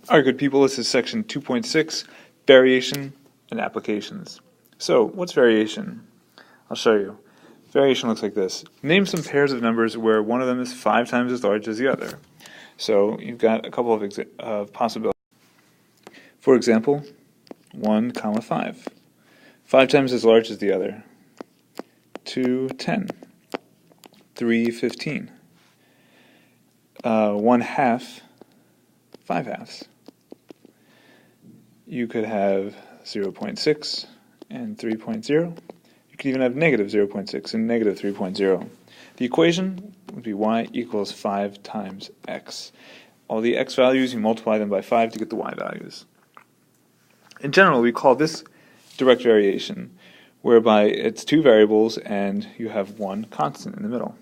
All right, good people, this is section 2.6, variation and applications. So, what's variation? I'll show you. Variation looks like this. Name some pairs of numbers where one of them is 5 times as large as the other. So, you've got a couple of possibilities. For example, 1, 5. 5 times as large as the other. 2, 10. 3, 15. 1 half, 5 halves. You could have 0.6 and 3.0. You could even have negative 0.6 and negative 3.0. The equation would be y equals 5 times x. All the x values, you multiply them by 5 to get the y values. In general, we call this direct variation, whereby it's two variables and you have one constant in the middle.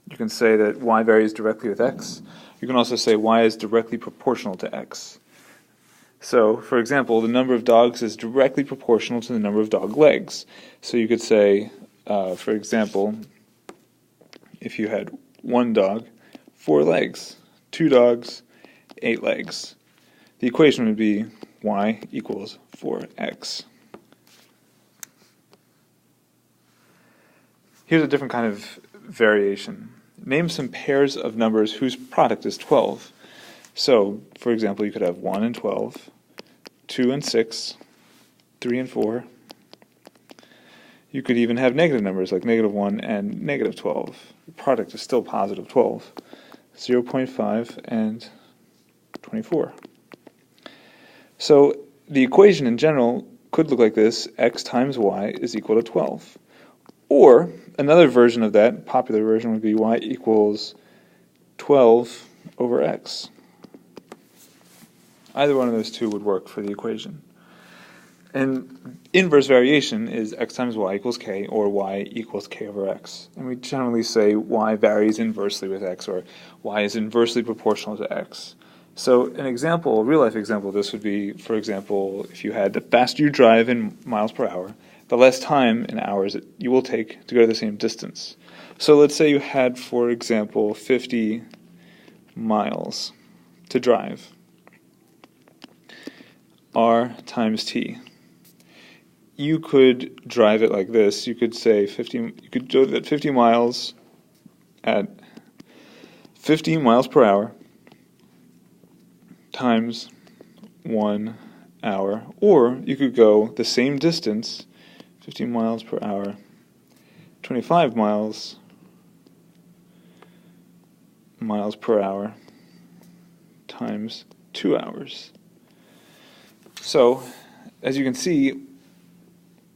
You can say that y varies directly with x. You can also say y is directly proportional to x. So, for example, the number of dogs is directly proportional to the number of dog legs. So you could say, for example, if you had 1 dog, 4 legs, 2 dogs, 8 legs. The equation would be y equals 4x. Here's a different kind of variation. Name some pairs of numbers whose product is 12. So, for example, you could have 1 and 12, 2 and 6, 3 and 4. You could even have negative numbers like negative 1 and negative 12. The product is still positive 12. 0.5 and 24. So the equation in general could look like this: x times y is equal to 12. Or another version of that, popular version, would be y equals 12 over x. Either one of those two would work for the equation. And inverse variation is x times y equals k, or y equals k over x. And we generally say y varies inversely with x, or y is inversely proportional to x. So an example, a real-life example of this would be, for example, if you had the faster you drive in miles per hour, the less time in hours that you will take to go the same distance. So let's say you had, for example, 50 miles to drive. R times t. You could drive it like this. You could say 50. You could do that 50 miles at 15 miles per hour times 1 hour, or you could go the same distance, 15 miles per hour, 25 miles per hour times 2 hours. So, as you can see,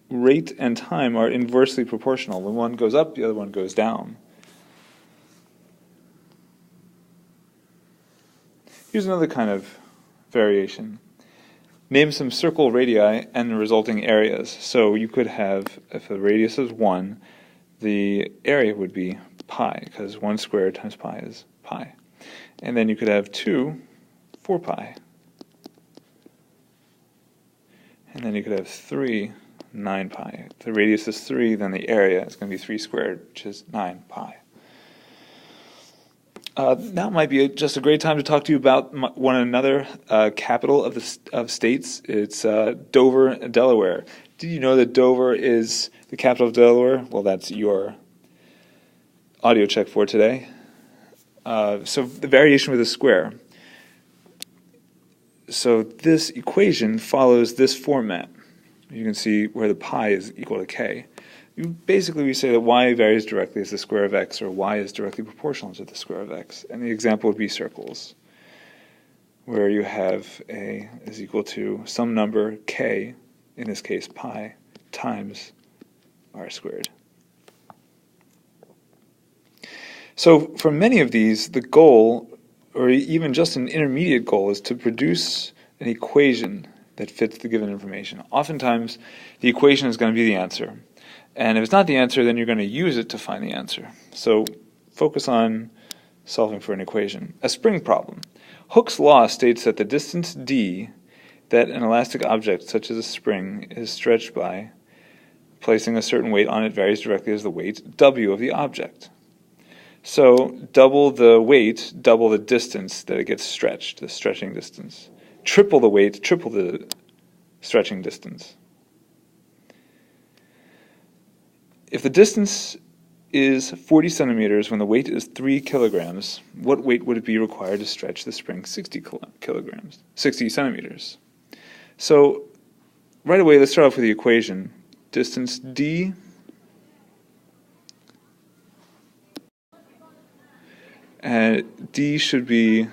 rate and time are inversely proportional. When one goes up, the other one goes down. Here's another kind of variation. Name some circle radii and the resulting areas. So you could have, if the radius is 1, the area would be pi, because 1 squared times pi is pi. And then you could have 2, 4 pi. And then you could have 3, 9 pi. If the radius is 3, then the area is going to be 3 squared, which is 9 pi. Now might be just a great time to talk to you about one another capital of states. It's Dover, Delaware. Did you know that Dover is the capital of Delaware? Well, that's your audio check for today. So the variation with a square. So this equation follows this format. You can see where the pi is equal to k. Basically, we say that y varies directly as the square of x, or y is directly proportional to the square of x. And the example would be circles, where you have a is equal to some number k, in this case pi, times r squared. So for many of these, the goal, or even just an intermediate goal, is to produce an equation that fits the given information. Oftentimes, the equation is going to be the answer. And if it's not the answer, then you're going to use it to find the answer. So focus on solving for an equation. A spring problem. Hooke's law states that the distance d that an elastic object, such as a spring, is stretched by placing a certain weight on it varies directly as the weight w of the object. So double the weight, double the distance that it gets stretched, the stretching distance. triple the weight, triple the stretching distance. If the distance is 40 centimeters when the weight is 3 kilograms, what weight would it be required to stretch the spring 60 centimeters? So right away, let's start off with the equation. Distance d d should be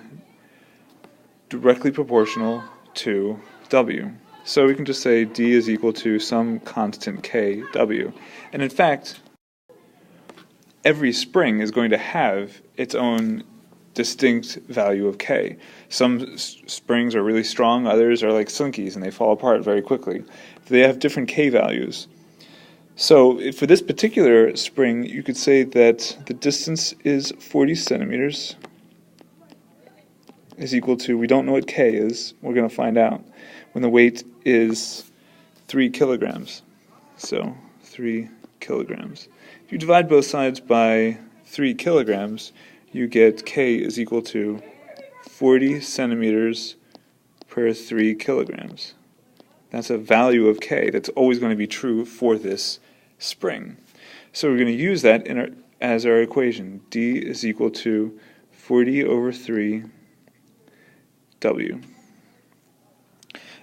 directly proportional to w. So we can just say d is equal to some constant k, w. And in fact, every spring is going to have its own distinct value of k. Some springs are really strong, others are like slinkies and they fall apart very quickly. They have different k values. So for this particular spring, you could say that the distance is 40 centimeters is equal to, we don't know what k is, we're going to find out, when the weight is 3 kilograms. So 3 kilograms. If you divide both sides by 3 kilograms, you get k is equal to 40 centimeters per 3 kilograms. That's a value of k that's always going to be true for this spring. So we're going to use that as our equation. D is equal to 40 over 3 W.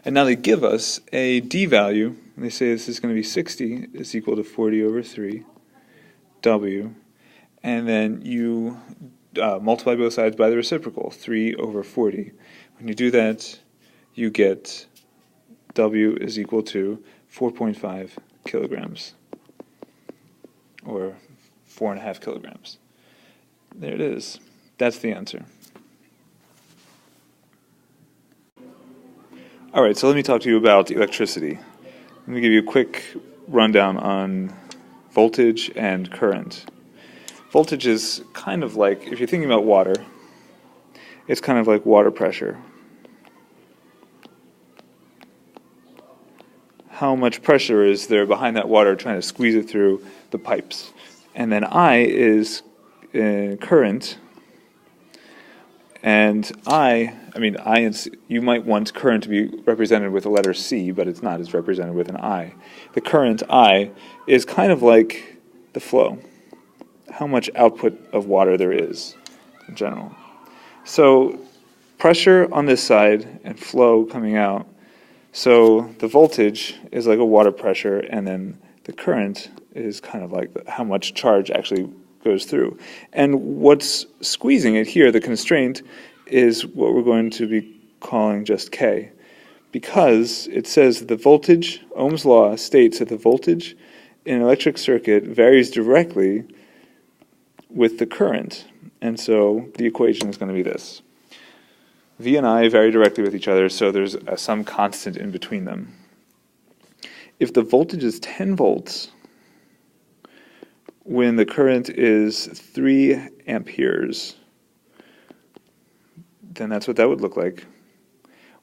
And now they give us a d value, and they say this is going to be 60 is equal to 40 over 3 W. And then you multiply both sides by the reciprocal, 3 over 40. When you do that, you get W is equal to 4.5 kilograms, or 4.5 kilograms. There it is. That's the answer. All right, so let me talk to you about electricity. Let me give you a quick rundown on voltage and current. Voltage is kind of like, if you're thinking about water, it's kind of like water pressure. How much pressure is there behind that water trying to squeeze it through the pipes? And then I is current, and you might want current to be represented with the letter C, but it's not. It's represented with an I. The current, I, is kind of like the flow, how much output of water there is in general. So pressure on this side and flow coming out. So the voltage is like a water pressure, and then the current is kind of like how much charge actually goes through. And what's squeezing it here, the constraint, is what we're going to be calling just K. Because it says that the voltage, Ohm's law states that the voltage in an electric circuit varies directly with the current. And so the equation is going to be this. V and I vary directly with each other, so there's some constant in between them. If the voltage is 10 volts, when the current is 3 amperes, then that's what that would look like.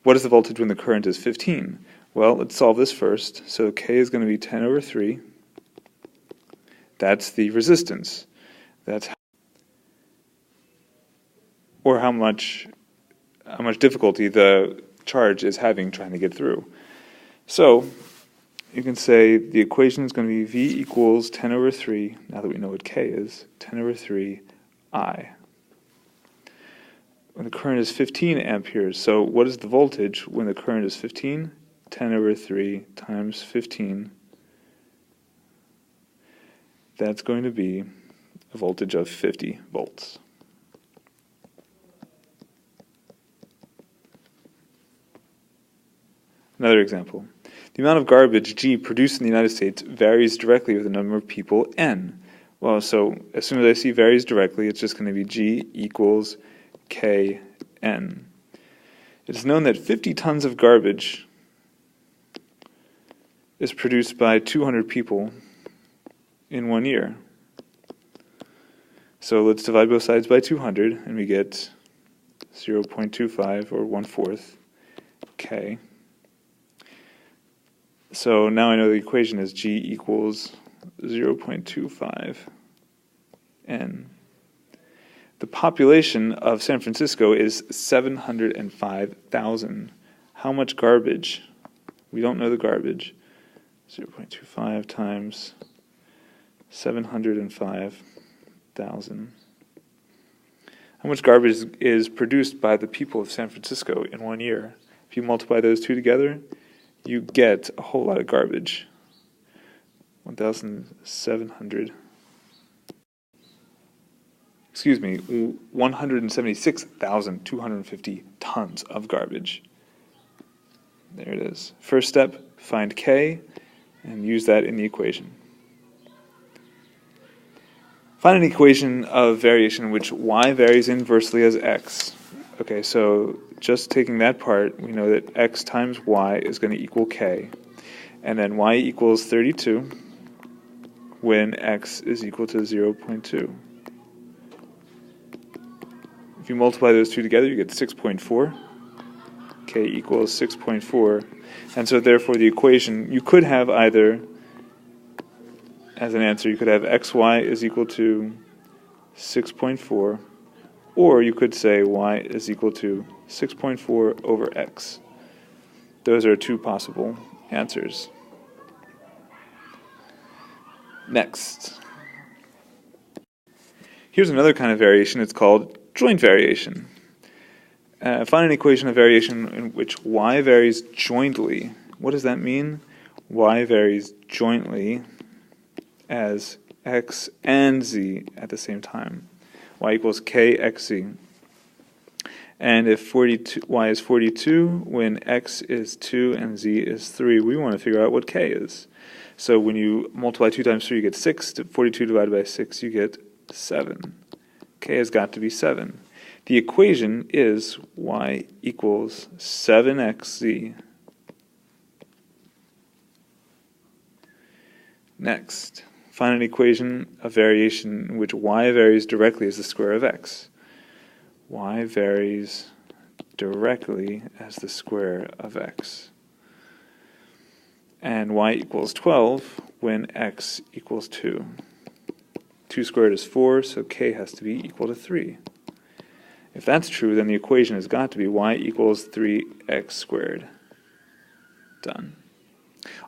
What is the voltage when the current is 15? Well, let's solve this first. So K is going to be 10 over 3. That's the resistance. That's how much difficulty the charge is having trying to get through. So you can say the equation is going to be V equals 10 over 3, now that we know what K is, 10 over 3 I. When the current is 15 amperes, so what is the voltage when the current is 15? 10 over 3 times 15. That's going to be a voltage of 50 volts. Another example. The amount of garbage G produced in the United States varies directly with the number of people N. Well, so as soon as I see varies directly, it's just going to be G equals KN. It is known that 50 tons of garbage is produced by 200 people in 1 year. So let's divide both sides by 200, and we get 0.25, or 1/4, K. So now I know the equation is G equals 0.25 N. The population of San Francisco is 705,000 how much garbage? We don't know the garbage. 0.25 times 705,000. How much garbage is produced by the people of San Francisco in 1 year? If you multiply those two together, you get a whole lot of garbage. 1,700. 176,250 tons of garbage. There it is. First step, find K and use that in the equation. Find an equation of variation in which y varies inversely as x. Okay, so just taking that part, we know that x times y is going to equal k. And then y equals 32 when x is equal to 0.2. If you multiply those two together, you get 6.4. K equals 6.4. And so therefore the equation, you could have either, as an answer, you could have xy is equal to 6.4, or you could say y is equal to 6.4 over x. Those are two possible answers. Next. Here's another kind of variation. It's called joint variation. Find an equation of variation in which y varies jointly. What does that mean? Y varies jointly as x and z at the same time. Y equals kxz. And if y is 42 when x is 2 and z is 3, we want to figure out what k is. So when you multiply 2 times 3, you get 6. 42 divided by 6, you get 7. K has got to be 7. The equation is y equals 7xz. Next, find an equation of variation in which y varies directly as the square of x. Y varies directly as the square of x. And y equals 12 when x equals 2. 2 squared is 4, so k has to be equal to 3. If that's true, then the equation has got to be y equals 3x squared. Done.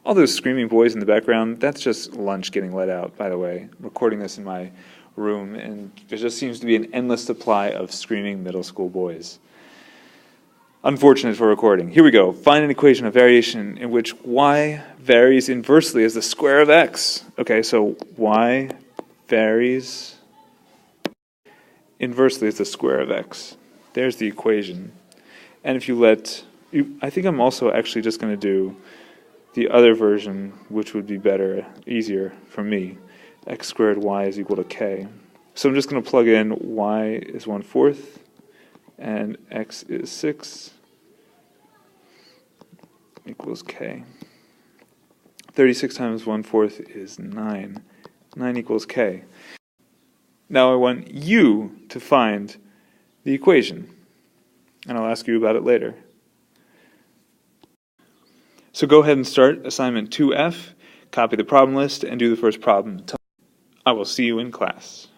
All those screaming boys in the background, that's just lunch getting let out, by the way. I'm recording this in my room, and there just seems to be an endless supply of screaming middle school boys. Unfortunate for recording. Here we go. Find an equation of variation in which y varies inversely as the square of x. Okay, so y varies inversely as the square of x. There's the equation. And if you I think I'm also actually just going to do the other version, which would be better, easier for me. X squared y is equal to k. So I'm just going to plug in y is 1/4 and x is 6 equals k. 36 times 1/4 is 9. 9 equals k. Now I want you to find the equation, and I'll ask you about it later. So go ahead and start assignment 2F, copy the problem list, and do the first problem. I will see you in class.